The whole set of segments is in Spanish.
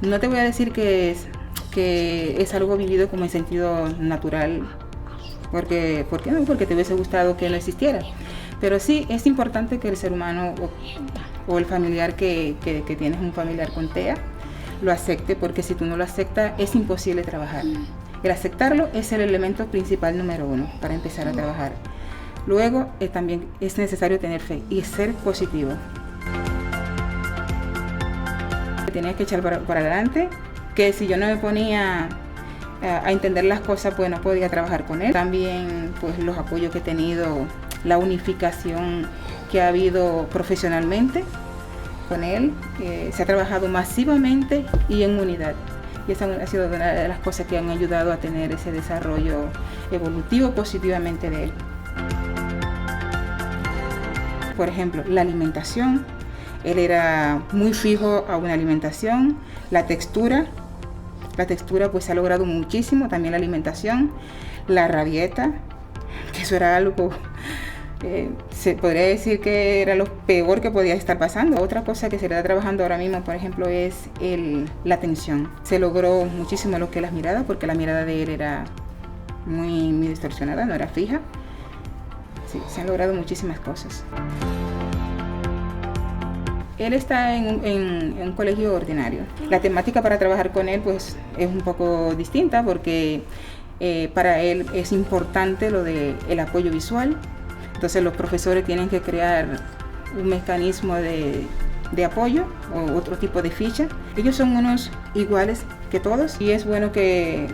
No te voy a decir que es algo vivido como en sentido natural, ¿por qué no? Porque te hubiese gustado que no existiera. Pero sí es importante que el ser humano o el familiar que tienes, un familiar con TEA, lo acepte, porque si tú no lo aceptas es imposible trabajar. El aceptarlo es el elemento principal número 1 para empezar a trabajar. Luego también es necesario tener fe y ser positivo. Tenía que echar para adelante, que si yo no me ponía a entender las cosas, pues no podía trabajar con él. También pues los apoyos que he tenido, la unificación que ha habido profesionalmente con él, se ha trabajado masivamente y en unidad. Y esa ha sido una de las cosas que han ayudado a tener ese desarrollo evolutivo positivamente de él. Por ejemplo, la alimentación. Él era muy fijo a una alimentación. La textura pues se ha logrado muchísimo, también la alimentación. La rabieta, que eso era algo, se podría decir que era lo peor que podía estar pasando. Otra cosa que se está trabajando ahora mismo, por ejemplo, es la atención. Se logró muchísimo lo que es las miradas, porque la mirada de él era muy distorsionada, no era fija. Sí, se han logrado muchísimas cosas. Él está en un colegio ordinario. La temática para trabajar con él pues es un poco distinta, porque para él es importante lo del apoyo visual. Entonces los profesores tienen que crear un mecanismo de apoyo o otro tipo de ficha. Ellos son unos iguales que todos, y es bueno que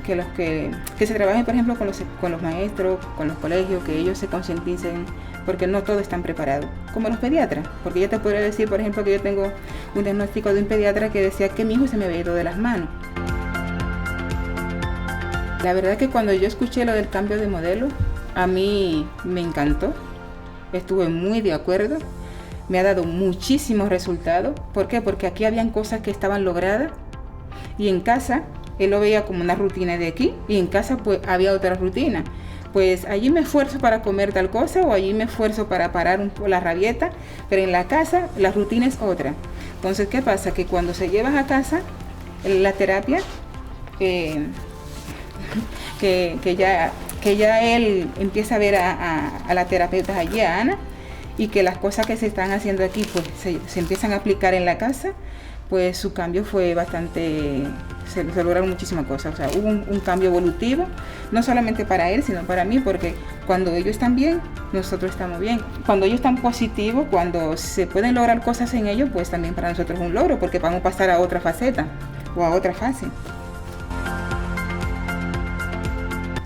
se trabajen, por ejemplo, con los maestros, con los colegios, que ellos se concienticen, porque no todos están preparados, como los pediatras. Porque yo te podría decir, por ejemplo, que yo tengo un diagnóstico de un pediatra que decía que mi hijo se me había ido de las manos. La verdad que cuando yo escuché lo del cambio de modelo, a mí me encantó, estuve muy de acuerdo, me ha dado muchísimos resultados. ¿Por qué? Porque aquí habían cosas que estaban logradas, y en casa él lo veía como una rutina de aquí, y en casa pues había otra rutina. Pues allí me esfuerzo para comer tal cosa, o allí me esfuerzo para parar la rabieta, pero en la casa la rutina es otra. Entonces, ¿qué pasa? Que cuando se lleva a casa la terapia, que ya él empieza a ver a la terapeuta allí, a Ana, y que las cosas que se están haciendo aquí pues se empiezan a aplicar en la casa, pues su cambio fue bastante, se lograron muchísimas cosas. O sea, hubo un cambio evolutivo, no solamente para él, sino para mí, porque cuando ellos están bien, nosotros estamos bien. Cuando ellos están positivos, cuando se pueden lograr cosas en ellos, pues también para nosotros es un logro, porque vamos a pasar a otra faceta o a otra fase.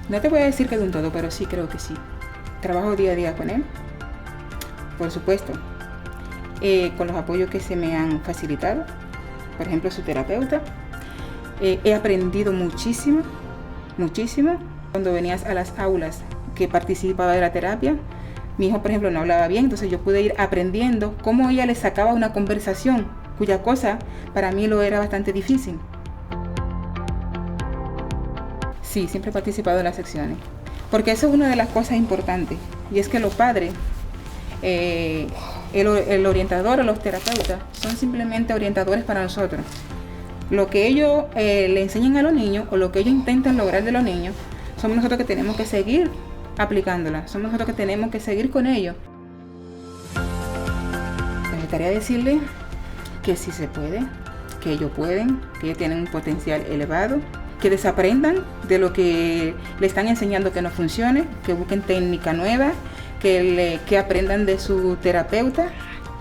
No te voy a decir que de un todo, pero sí creo que sí. Trabajo día a día con él, por supuesto, con los apoyos que se me han facilitado. Por ejemplo, su terapeuta. He aprendido muchísimo. Cuando venías a las aulas que participaba de la terapia, mi hijo, por ejemplo, no hablaba bien, entonces yo pude ir aprendiendo cómo ella le sacaba una conversación, cuya cosa para mí lo era bastante difícil. Sí, siempre he participado en las secciones, porque eso es una de las cosas importantes, y es que los padres, el orientador o los terapeutas son simplemente orientadores para nosotros. Lo que ellos le enseñan a los niños, o lo que ellos intentan lograr de los niños, somos nosotros que tenemos que seguir aplicándola, somos nosotros que tenemos que seguir con ellos. Me gustaría decirles que sí se puede, que ellos pueden, que ellos tienen un potencial elevado, que desaprendan de lo que le están enseñando que no funcione, que busquen técnica nueva, que aprendan de su terapeuta,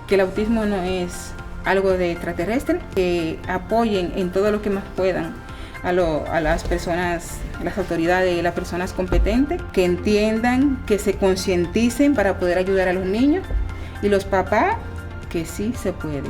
que el autismo no es algo de extraterrestre, que apoyen en todo lo que más puedan a las personas, a las autoridades y las personas competentes, que entiendan, que se concienticen para poder ayudar a los niños, y los papás, que sí se puede.